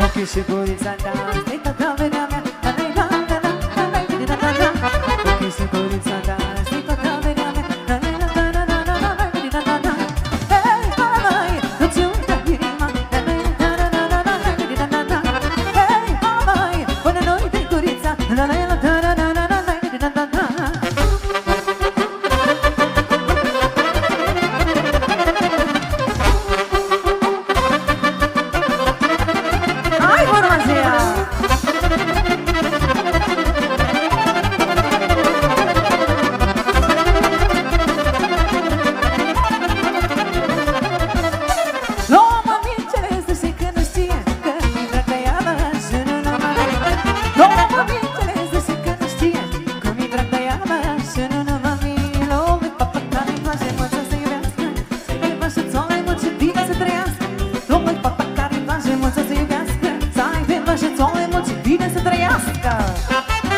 Ochii și gurița ta, stai toată venea mea. Ochii și gurița ta, stai toată venea mea. Hei, hai, nu-ți uită inima. Hei, hai, până noi de gurița.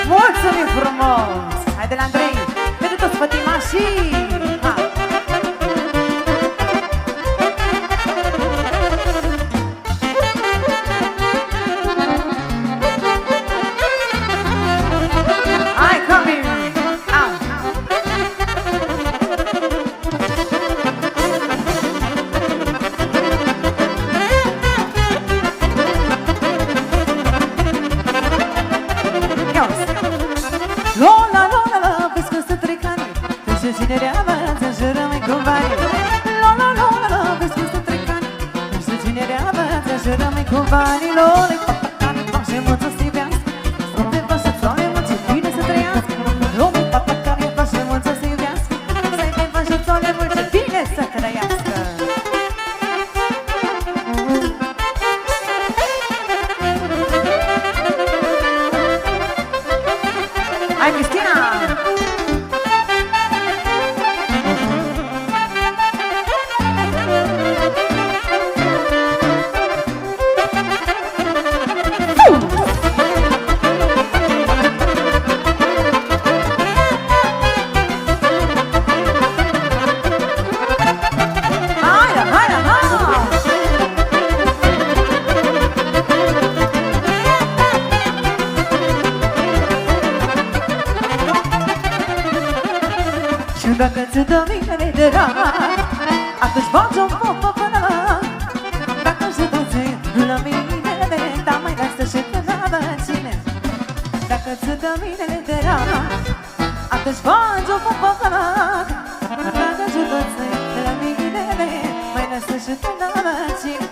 Mulțumim frumos! Hai de la Andrei, pentru toți pătimașii! Hai, coming! Cinerea avanță și rămâi cu bani. Lo, lo, lo, lo, vezi cum se trec ani. Și cinerea avanță și rămâi cu bani. Lo, le papacani, face mult să se iubească. Să te faci soare mult și bine să trăiască. Lo, le papacani, face mult să se iubească. Să te faci soare mult și bine să trăiască. Hai, Cristina! Dacă ți dă mine de drag, atunci faci o popă până la. Dacă și tu ții la mine de dar mai lasă și te la cine. Dacă ți dă mine de drag, atunci faci o popă până la. Dacă și tu ții la mine de mai lasă și te la cine.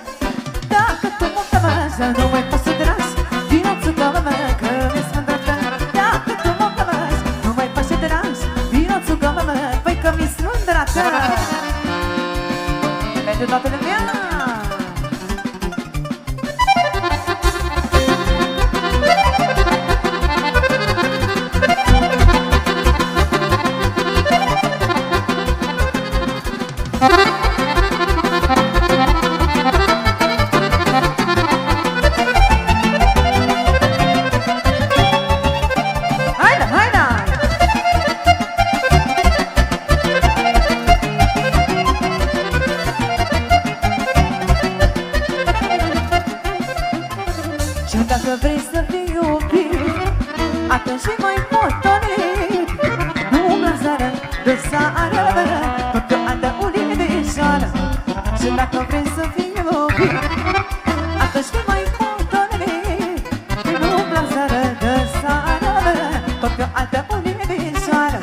Dacă tu mă cămași, nu mai poți să tragi viața ca mea, că mi-e smândrătă. Dacă tu mă cămași, nu mai poți să tragi viața ca mea, că mi-s mândrată pentru toată lumea. Dacă vrei să fii iubit, atunci mai potolit. Nu la zară, de seară, tot o altă ulivișoară. Și dacă vrei să fii iubit, atunci mai potolit. Nu la zară, de seară, tot o altă ulivișoară.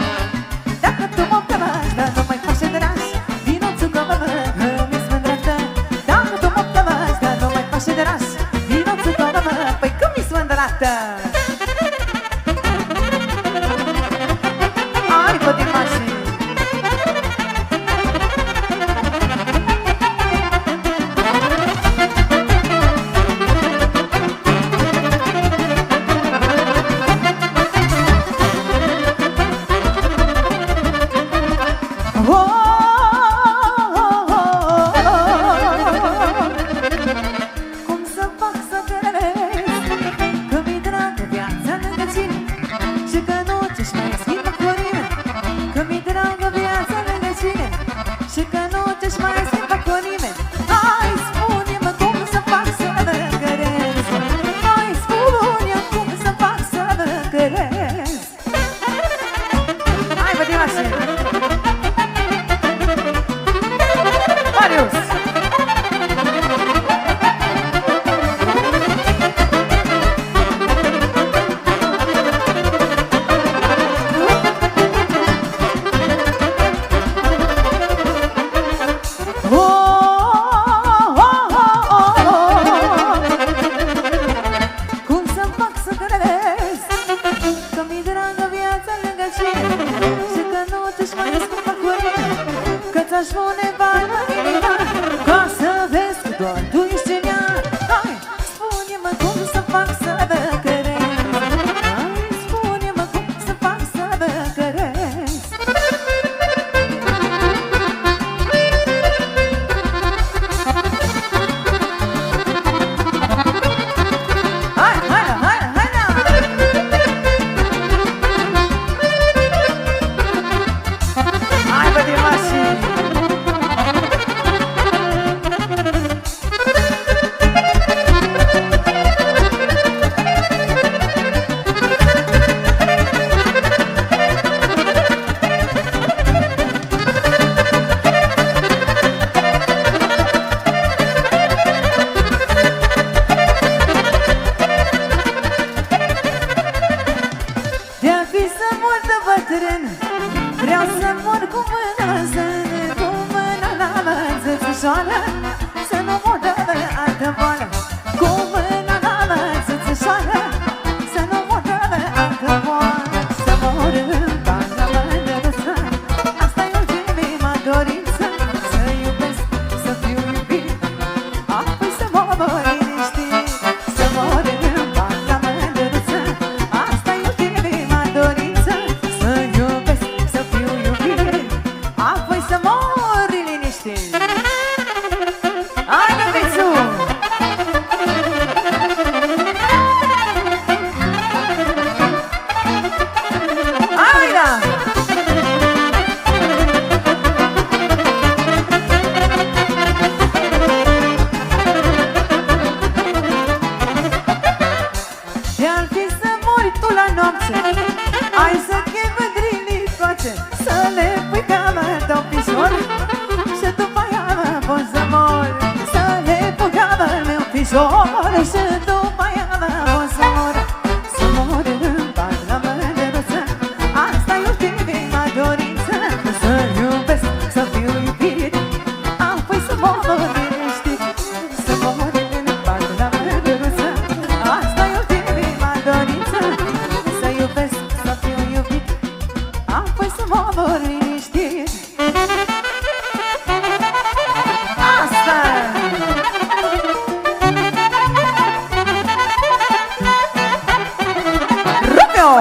Dacă tu mă cămași, dar nu mai faci dragi, vino-ți cu mă, că mi-s mândrătă. Dacă tu mă cămași, dar nu mai faci dragi, vino-ți cu mă, păi că mi-s mândrătă. Hai, pătimașii! Ți-aș pune bani la inima ca să vezi că doar tu ești genial. Hai, spune-mă cum să fac să vă căresc. Hai, spune-mă cum să fac să vă căresc. Hai, hai, hai, hai, hai, băi, mașini. De-ar fi să mor de bătrân, vreau să mor cu mâna zână, cu mâna la mățățășoară, să nu mor de altă boală. Cu mâna la mățățășoară, să nu mor de altă boală. Să mor în baza mândrăță, asta e ultima dorință. Să iubesc, să fiu iubit, apoi să mor liniștit. Să mor în baza mândrăță, asta e ultima dorință. Să iubesc, să fiu iubit, apoi să mor liniștit. Hai, băbițu! Hai, da! De-ar fi să mori tu la noapte, ai să chem mândrinii toate, să le pui ca-mă tău pișor, și după aia mă pot să mor. Să le pui ca-mă meu pișor, și după aia mă pot să mor. Să mor în baza mândrăță, asta e ultima dorință. Să iubesc, să fiu iubit, apoi să mor liniștit. Să mor în baza mândrăță, asta e ultima dorință. Să iubesc, să fiu iubit, apoi să mor liniștit. Asta! Romeo!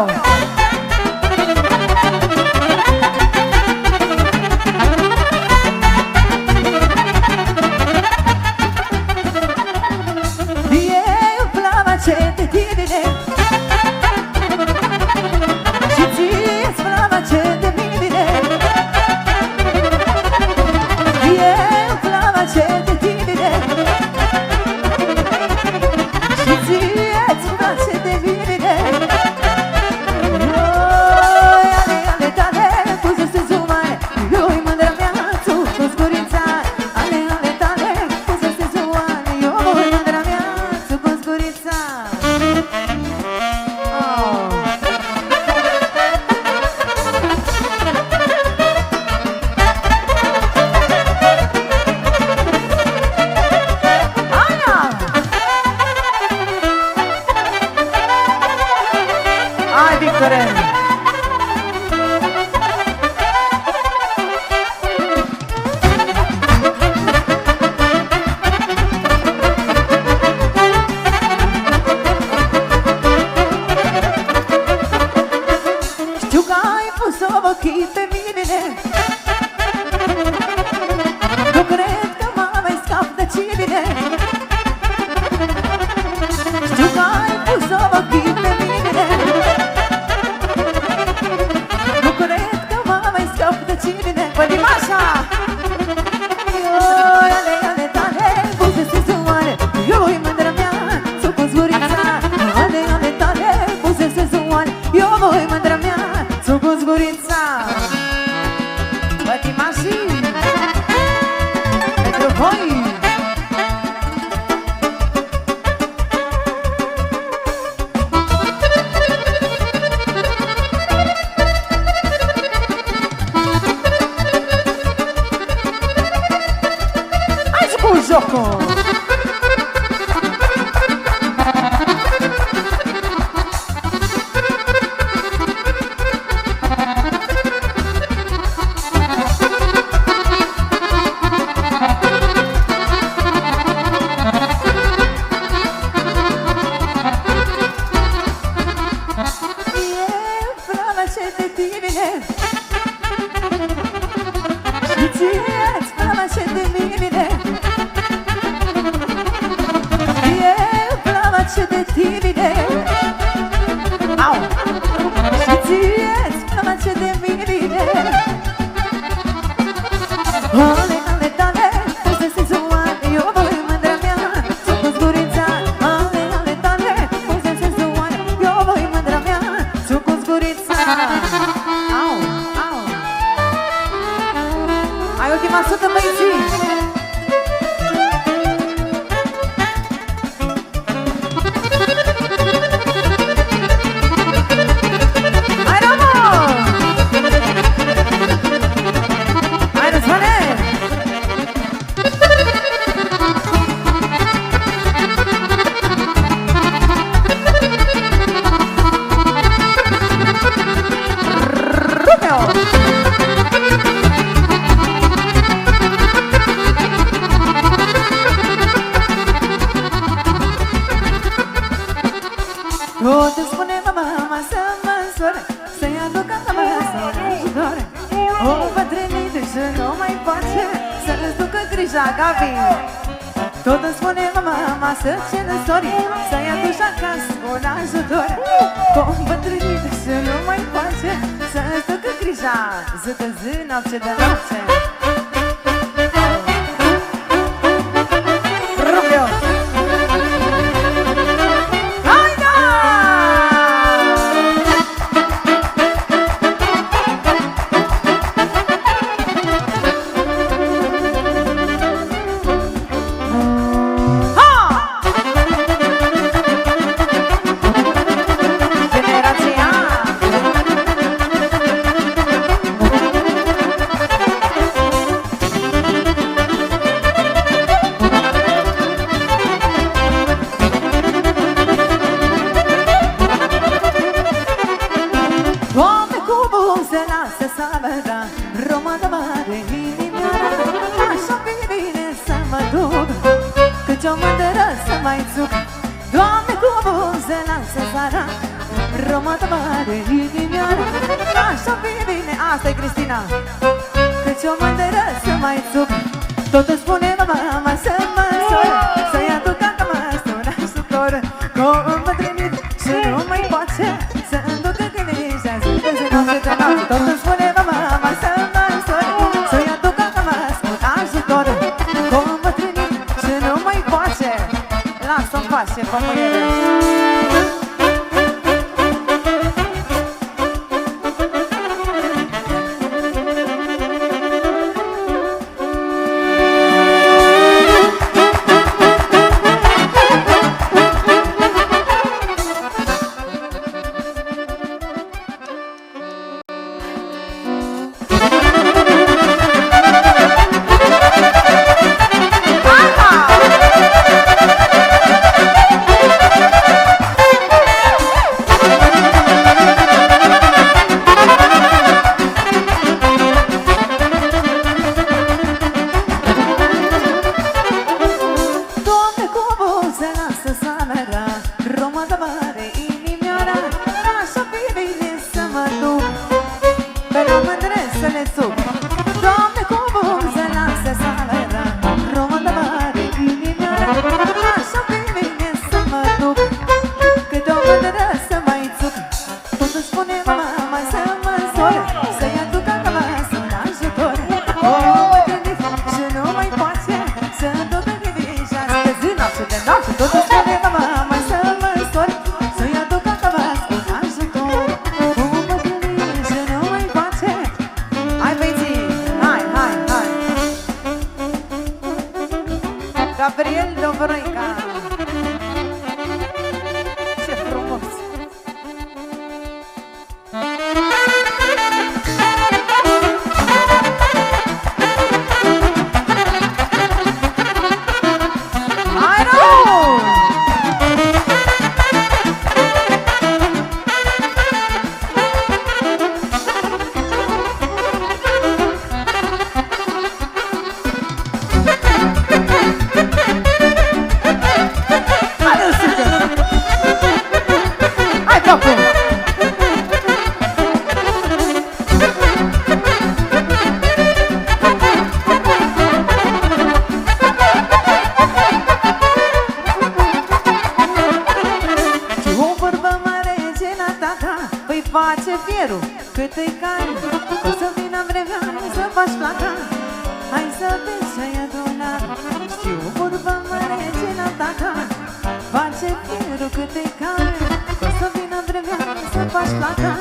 Eu place de tine și ție-ți place de mine. Eu place de tine și ție-ți place de mine. Ale, ale tale, puse se zumare, eu-i mândra mea, tu cu-ți gurița. Ale, ale tale, puse se zumare, eu-i mândra mea, tu cu-ți gurița. Hai, Victoren! Știu că ai pus ochii pe mine, nu cred că mă mai scap de cine. Știu că ai pus ochii pe mine, nu cred că mă mai scap de cine. Păi așa! Ale, ale tale, puse se zumare, eu-i mândra mea, ți-o cu zgurița. Ale, ale tale, puse se zumare, eu-i mândra mea, ți-o cu zgurița. Pătimașii, pentru voi! Jocul! place de tine și ție-ți place de mine. Eu place de tine, au, și ție-ți place de mine. Ale, ale tale, poze senzuale, eu voi mândra mea, sunt cu zgurița. Ale, ale tale, poze senzuale, eu voi mândra mea, sunt cu zgurița. Au, au. Ai ultima sută, băieții. Tot spune mama să mă însoare, să-i aduc acasă ajutoare. O bătrânită și nu mai poate să-ți ducă grija, Gabi. Tot îmi spune mama să cer sori, să-i aduci acasă un ajutor. O bătrânită și nu mai poate să-ți ducă grija, zi de zi, noapte de noapte. Doamne, cu buze lasă țara, română mare inimioară, așa bine, asta-i Cristina. Căci o mândără să mai țuc, tot îmi spune mama să mă însoară, să-i aduc acasă un ajutor. Că o îmbătrânit și nu mai poate să-mi ducă grija, zi de zi, noapte de noapte. Tot îmi spune mama să mă însoară, să-i aduc acasă un ajutor. Că o îmbătrânit și nu mai poate, lasă-mi pace, pămâiere. face fierul cât îi cari. O să vină vremea să faci placa. Hai să vezi ce-ai adunat. Știu vorba mare ce n-ataca. Face fierul cât îi cari. O să vină vremea să faci placa.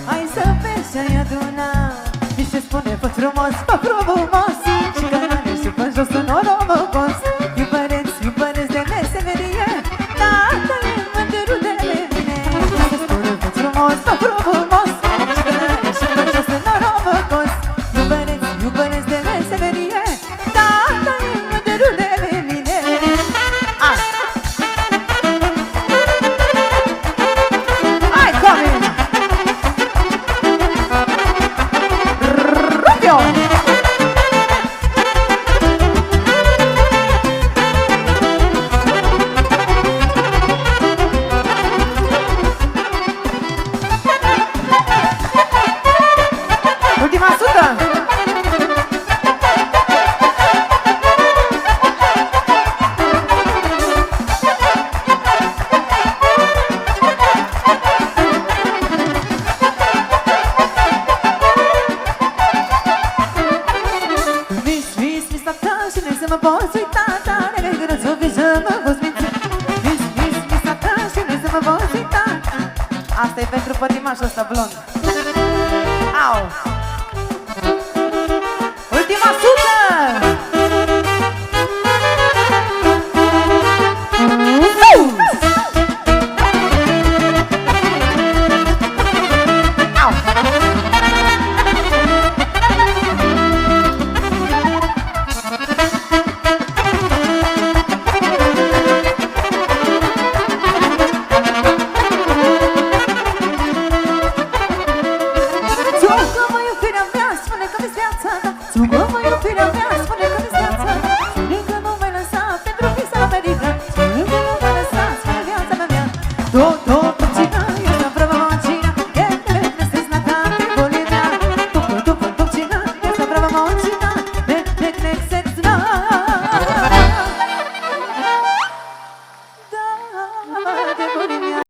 Hai să vezi ce-ai adunat. Mi se spune fă frumos, fă frumos. Și că n-are și fă jos un oromocos. Iubăreți, iubăreți de mesemerie. Tata-i mândărul de mine. Mi se spune fă frumos, fă frumos. Și că n-are și fă jos un oromocos. Iubăreți, iubăreți de mesemerie. Tata-i mândărul de mine. Hai, come! Rubio! Ultima sută! Vis, tata, și nu să mă poți uita. Tare grățovi să mă poți minți. Vis, tata, și nu să mă poți uita. Asta e pentru pătimașul ăsta blond. Au!